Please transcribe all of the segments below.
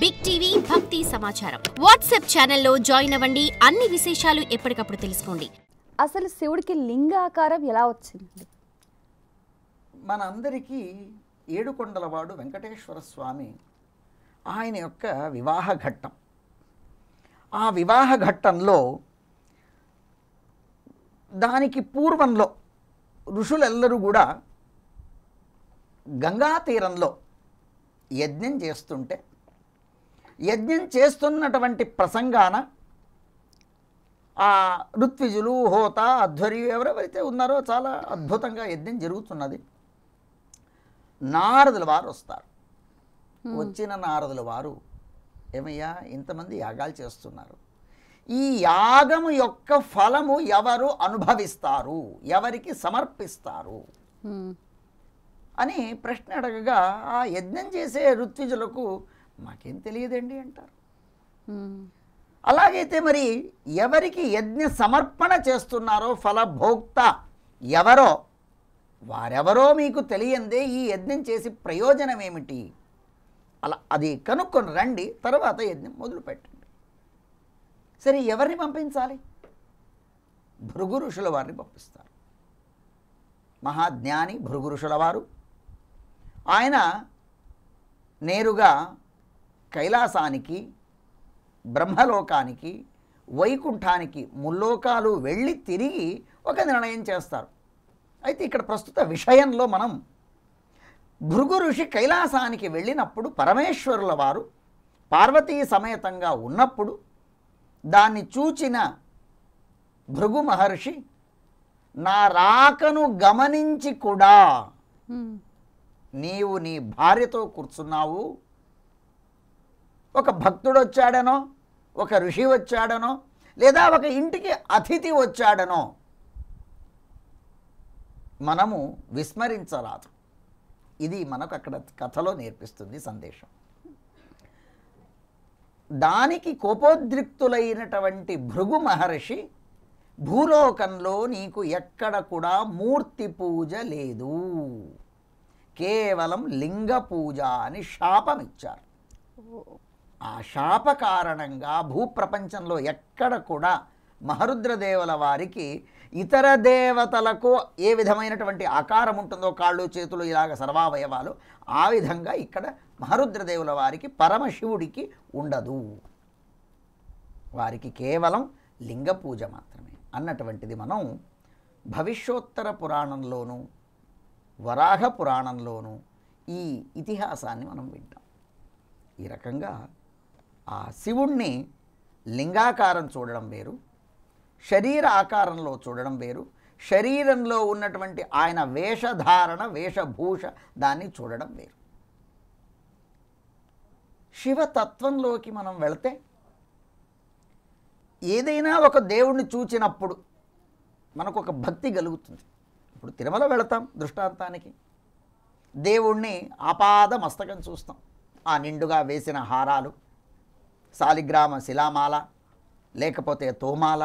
Big TV భక్తి సమాచారం WhatsApp ఛానల్లో జాయిన్ అవ్వండి. అన్ని విశేషాలు ఎప్పటికప్పుడు తెలుసుకోండి. అసలు శివుడికి లింగాకారం ఎలా వచ్చింది? మనందరికీ ఏడుకొండలవాడు వెంకటేశ్వర స్వామి ఆయన యొక్క వివాహ ఘట్టం. ఆ వివాహ ఘట్టంలో దానికి పూర్వంలో ఋషులెల్లరూ కూడా గంగా తీరంలో యజ్ఞం చేస్తుంటే యజ్ఞం చేస్తున్నటువంటి ప్రసంగాన ఆ ఋత్విజులు హోత అధ్వర్యు ఎవరెవరైతే ఉన్నారో చాలా అద్భుతంగా యజ్ఞం జరుగుతున్నది. నారదుల వారు వస్తారు. వచ్చిన నారదుల వారు ఏమయ్యా ఇంతమంది యాగాలు చేస్తున్నారు, ఈ యాగము యొక్క ఫలము ఎవరు అనుభవిస్తారు, ఎవరికి సమర్పిస్తారు అని ప్రశ్న అడగగా ఆ యజ్ఞం చేసే ఋత్విజులకు మాకేం తెలియదండి అంటారు. అలాగైతే మరి ఎవరికి యజ్ఞ సమర్పణ చేస్తున్నారో ఫలభోక్త ఎవరో వారెవరో మీకు తెలియందే ఈ యజ్ఞం చేసి ప్రయోజనం ఏమిటి, అలా అది కనుక్కొని రండి, తర్వాత యజ్ఞం మొదలు పెట్టండి. సరే ఎవరిని పంపించాలి? భృగు ఋషుల వారిని పంపిస్తారు. మహాజ్ఞాని భృగు ఋషుల వారు ఆయన నేరుగా కైలాసానికి, బ్రహ్మలోకానికి, వైకుంఠానికి ముల్లోకాలు వెళ్ళి తిరిగి ఒక నిర్ణయం చేస్తారు. అయితే ఇక్కడ ప్రస్తుత విషయంలో మనం భృగు ఋషి కైలాసానికి వెళ్ళినప్పుడు పరమేశ్వరుల వారు పార్వతీ సమేతంగా ఉన్నప్పుడు దాన్ని చూచిన భృగు మహర్షి నా రాకను గమనించి కూడా నీవు నీ భార్యతో కూర్చున్నావు, ఒక భక్తుడు వచ్చాడనో, ఒక ఋషి వచ్చాడనో, లేదా ఒక ఇంటికి అతిథి వచ్చాడనో మనము విస్మరించరాదు. ఇది మనకు అక్కడ కథలో నేర్పిస్తుంది సందేశం. దానికి కోపోద్రిక్తులైనటువంటి భృగు మహర్షి భూలోకంలో నీకు ఎక్కడ కూడా మూర్తి పూజ లేదు, కేవలం లింగ పూజ అని శాపమిచ్చారు. ఆ శాప కారణంగా భూప్రపంచంలో ఎక్కడ కూడా మహరుద్రదేవుల వారికి ఇతర దేవతలకు ఏ విధమైనటువంటి ఆకారం ఉంటుందో, కాళ్ళు చేతులు ఇలాగ సర్వావయవాలు, ఆ విధంగా ఇక్కడ మహరుద్రదేవుల వారికి పరమశివుడికి ఉండదు. వారికి కేవలం లింగ పూజ మాత్రమే అన్నటువంటిది మనం భవిష్యోత్తర పురాణంలోనూ వరాహ పురాణంలోనూ ఈ ఇతిహాసాన్ని మనం వింటాం. ఈ రకంగా ఆ శివుణ్ణి లింగాకారం చూడడం వేరు, శరీర ఆకారంలో చూడడం వేరు, శరీరంలో ఉన్నటువంటి ఆయన వేషధారణ వేషభూష దాన్ని చూడడం వేరు. శివతత్వంలోకి మనం వెళితే ఏదైనా ఒక దేవుణ్ణి చూచినప్పుడు మనకు ఒక భక్తి కలుగుతుంది. ఇప్పుడు తిరుమల వెళతాం దృష్టాంతానికి, దేవుణ్ణి ఆపాద మస్తకం చూస్తాం. ఆ నిండుగా వేసిన హారాలు, శాలిగ్రామ శిలామాల, లేకపోతే తోమాల,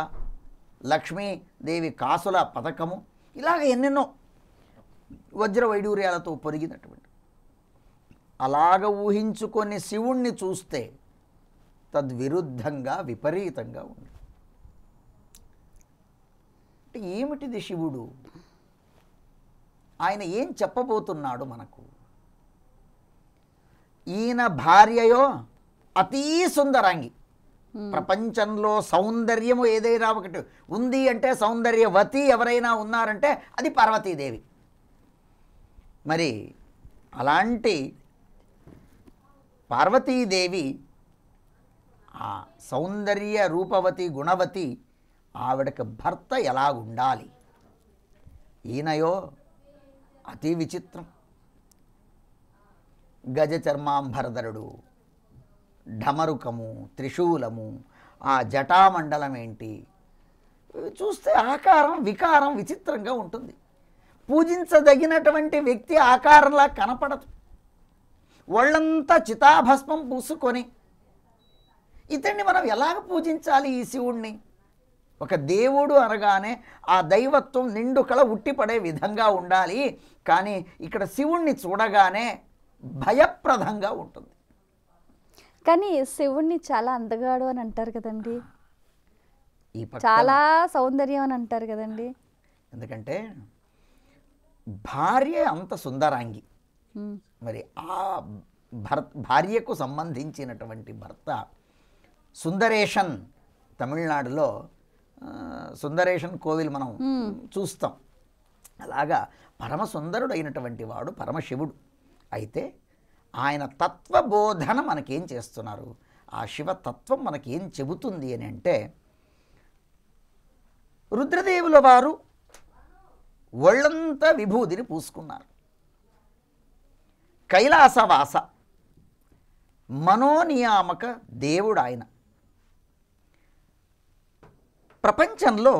లక్ష్మీదేవి కాసుల పథకము, ఇలాగ ఎన్నెన్నో వజ్ర వైడూర్యాలతో పొరిగినటువంటి అలాగ ఊహించుకొని శివుణ్ణి చూస్తే తద్విరుద్ధంగా విపరీతంగా ఉంది. అంటే ఏమిటిది శివుడు? ఆయన ఏం చెప్పబోతున్నాడు మనకు? ఈయన భార్యయో అతీ సుందరాంగి. ప్రపంచంలో సౌందర్యము ఏదైనా ఒకటి ఉంది అంటే సౌందర్యవతి ఎవరైనా ఉన్నారంటే అది పార్వతీదేవి. మరి అలాంటి పార్వతీదేవి ఆ సౌందర్య రూపవతి గుణవతి ఆవిడకి భర్త ఎలాగుండాలి? ఈయనయో అతి విచిత్రం. గజ చర్మాంబరధరుడు, ఢమరుకము, త్రిశూలము, ఆ జటామండలం ఏంటి, చూస్తే ఆకారం వికారం విచిత్రంగా ఉంటుంది. పూజించదగినటువంటి వ్యక్తి ఆకారంలా కనపడదు. ఒళ్ళంతా చితాభస్మం పూసుకొని ఇతన్ని మనం ఎలాగ పూజించాలి? ఈ శివుణ్ణి ఒక దేవుడు అనగానే ఆ దైవత్వం నిండు కళ ఉట్టిపడే విధంగా ఉండాలి. కానీ ఇక్కడ శివుణ్ణి చూడగానే భయప్రదంగా ఉంటుంది. కానీ శివుణ్ణి చాలా అందగాడు అని అంటారు కదండి, ఈ పక్క చాలా సౌందర్యం అని అంటారు కదండి. ఎందుకంటే భార్య అంత సుందరాంగి, ఉమ్, మరి ఆ భార్యకు సంబంధించినటువంటి భర్త సుందరేషన్. తమిళనాడులో సుందరేషన్ కోవిల్ మనం చూస్తాం. అలాగా పరమ సుందరుడైనటువంటి వాడు పరమశివుడు. అయితే ఆయన తత్వబోధన మనకేం చేస్తున్నారు, ఆ శివతత్వం మనకేం చెబుతుంది అని అంటే, రుద్రదేవుల వారు ఒళ్ళంతా విభూతిని పూసుకున్నారు. కైలాసవాస మనోనియామక దేవుడు ఆయన. ప్రపంచంలో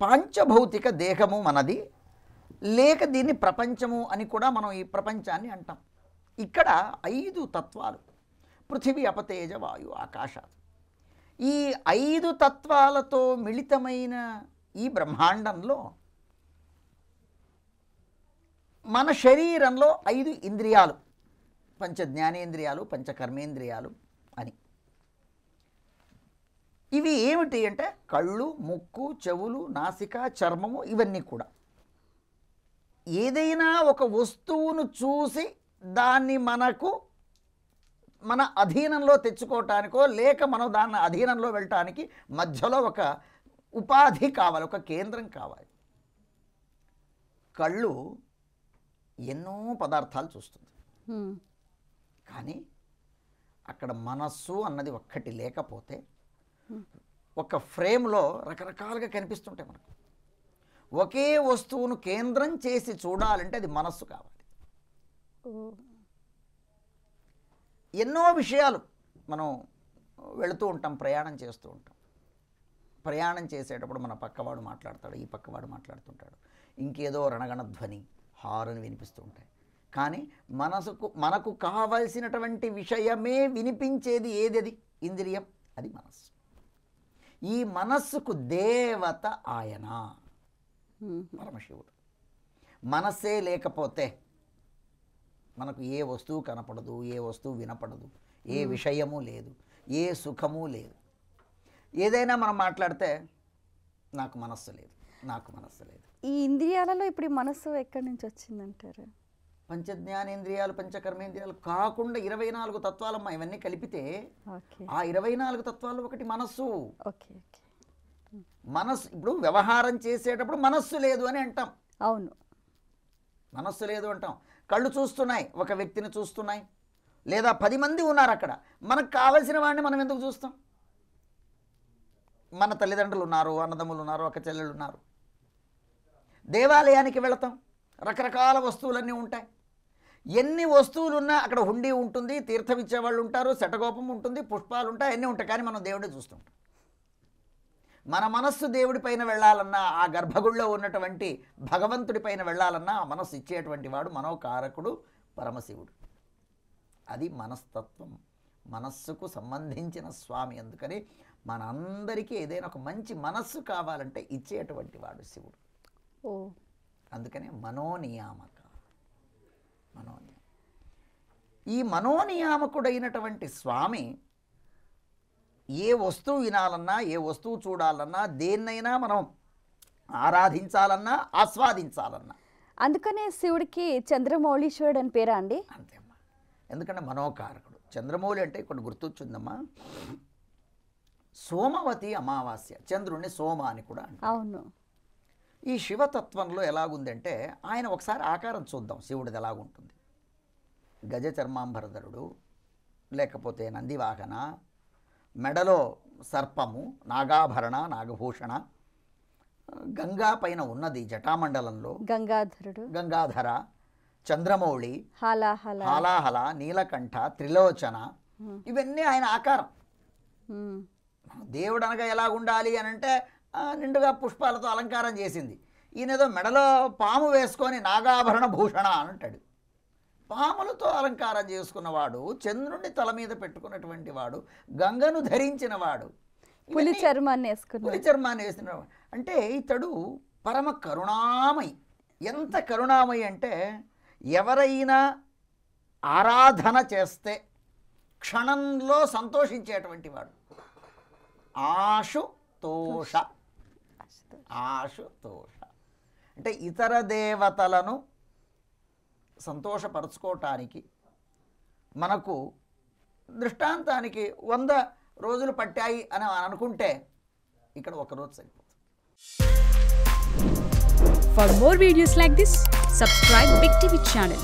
పాంచభౌతిక దేహము మనది, లేక దీన్ని ప్రపంచము అని కూడా మనం ఈ ప్రపంచాన్ని అంటాం. ఇక్కడ 5 తత్వాలు: పృథివీ, అపతేజ, వాయు, ఆకాశాలు. ఈ 5 తత్వాలతో మిళితమైన ఈ బ్రహ్మాండంలో మన శరీరంలో 5 ఇంద్రియాలు, పంచ జ్ఞానేంద్రియాలు, పంచ కర్మేంద్రియాలు అని. ఇవి ఏమిటి అంటే కళ్ళు, ముక్కు, చెవులు, నాసిక, చర్మము, ఇవన్నీ కూడా ఏదైనా ఒక వస్తువును చూసి దాన్ని మన అధీనంలో తెచ్చుకోవటానికో, లేక మనం దాన్ని అధీనంలో వెళ్ళటానికి మధ్యలో ఒక ఉపాధి కావాలి, ఒక కేంద్రం కావాలి. కళ్ళు ఎన్నో పదార్థాలు చూస్తుంది, ఉమ్, కానీ అక్కడ మనస్సు అన్నది ఒక్కటి లేకపోతే ఒక ఫ్రేమ్లో రకరకాలుగా కనిపిస్తుంటాయి మనకు. ఒకే వస్తువును కేంద్రం చేసి చూడాలంటే అది మనస్సు కావాలి. ఓ, ఎన్నో విషయాలు మనం వెళుతూ ఉంటాం, ప్రయాణం చేస్తూ ఉంటాం. ప్రయాణం చేసేటప్పుడు మన పక్కవాడు మాట్లాడతాడు, ఈ పక్కవాడు మాట్లాడుతుంటాడు, ఇంకేదో రణగణ ధ్వని, హారని వినిపిస్తూ ఉంటాయి. కానీ మనకు కావలసినటువంటి విషయమే వినిపించేది ఏది? ఇంద్రియం, అది మనస్సు. ఈ మనస్సుకు దేవత ఆయన పరమశివుడు. మనస్సే లేకపోతే మనకు ఏ వస్తువు కనపడదు, ఏ వస్తువు వినపడదు, ఏ విషయము లేదు, ఏ సుఖము లేదు. ఏదైనా మనం మాట్లాడితే నాకు మనస్సు లేదు, నాకు మనస్సు లేదు. ఈ ఇంద్రియాలలో ఇప్పుడు ఈ మనస్సు ఎక్కడి నుంచి వచ్చిందంటారు? పంచజ్ఞానేంద్రియాలు, పంచకర్మేంద్రియాలు కాకుండా 24 తత్వాలమ్మా. ఇవన్నీ కలిపితే ఓకే, ఆ 24 తత్వాలు ఒకటి మనస్సు. Okay, okay. మనస్సు ఇప్పుడు వ్యవహారం చేసేటప్పుడు మనస్సు లేదు అని అంటాం. అవును, మనస్సు లేదు అంటాం. కళ్ళు చూస్తున్నాయి, ఒక వ్యక్తిని చూస్తున్నాయి, లేదా 10 మంది ఉన్నారు అక్కడ. మనకు కావలసిన వాడిని మనం ఎందుకు చూస్తాం? మన తల్లిదండ్రులు ఉన్నారు, అన్నదమ్ములు ఉన్నారు, అక్క చెల్లెళ్ళు ఉన్నారు. దేవాలయానికి వెళతాం, రకరకాల వస్తువులన్నీ ఉంటాయి. ఎన్ని వస్తువులు ఉన్నా అక్కడ హుండీ ఉంటుంది, తీర్థం ఇచ్చేవాళ్ళు ఉంటారు, శటగోపం ఉంటుంది, పుష్పాలు ఉంటాయి, అన్నీ ఉంటాయి. కానీ మనం దేవుడే చూస్తుంటాం. మన మనస్సు దేవుడి పైన వెళ్ళాలన్నా, ఆ గర్భగుడిలో ఉన్నటువంటి భగవంతుడి పైన వెళ్ళాలన్నా ఆ మనస్సు ఇచ్చేటువంటి వాడు మనోకారకుడు పరమశివుడు. అది మనస్తత్వం, మనస్సుకు సంబంధించిన స్వామి. అందుకని మనందరికీ ఏదైనా ఒక మంచి మనస్సు కావాలంటే ఇచ్చేటువంటి వాడు శివుడు. ఓ, అందుకనే మనోనియామక. ఈ మనోనియామకుడైనటువంటి స్వామి ఏ వస్తువు వినాలన్నా, ఏ వస్తువు చూడాలన్నా, దేన్నైనా మనం ఆరాధించాలన్నా, ఆస్వాదించాలన్నా, అందుకనే శివుడికి చంద్రమౌళీశ్వరుడు అని పేరా అండి? అంతేమ్మా. ఎందుకంటే మనోకారకుడు. చంద్రమౌళి అంటే ఇక్కడ గుర్తొచ్చిందమ్మా, సోమవతి అమావాస్య, చంద్రుణ్ణి సోమ అని కూడా అంటారు. అవును. ఈ శివతత్వంలో ఎలాగుందంటే, ఆయన ఒకసారి ఆకారం చూద్దాం శివుడిది ఎలాగుంటుంది. గజ చర్మాంబరధరుడు, లేకపోతే నందివాహన, మెడలో సర్పము, నాగాభరణ, నాగభూషణ, గంగా పైన ఉన్నది జటామండలంలో గంగాధరుడు, గంగాధర, చంద్రమౌళి, హాలాహల, హాలాహల, నీలకంఠ, త్రిలోచన, ఇవన్నీ ఆయన ఆకారం. దేవుడు అనగా ఎలాగుండాలి అని అంటే నిండుగా పుష్పాలతో అలంకారం చేసింది. ఈయనేదో మెడలో పాము వేసుకొని నాగాభరణ భూషణ అని అంటాడు. పాములతో అలంకారం చేసుకున్నవాడు, చంద్రుణ్ణి తల మీద పెట్టుకున్నటువంటి వాడు, గంగను ధరించిన వాడు, పులి చర్మాన్ని వేసినవాడు. అంటే ఇతడు పరమ కరుణామయి. ఎంత కరుణామయి అంటే, ఎవరైనా ఆరాధన చేస్తే క్షణంలో సంతోషించేటువంటి వాడు. ఆశుతోష. ఆశుతోష అంటే ఇతర దేవతలను సంతోషపరచుకోవటానికి మనకు దృష్టాంతానికి 100 రోజులు పట్టాయి అని అనుకుంటే ఇక్కడ 1 రోజు సరిపోతుంది. For more videos like this, subscribe Big TV channel.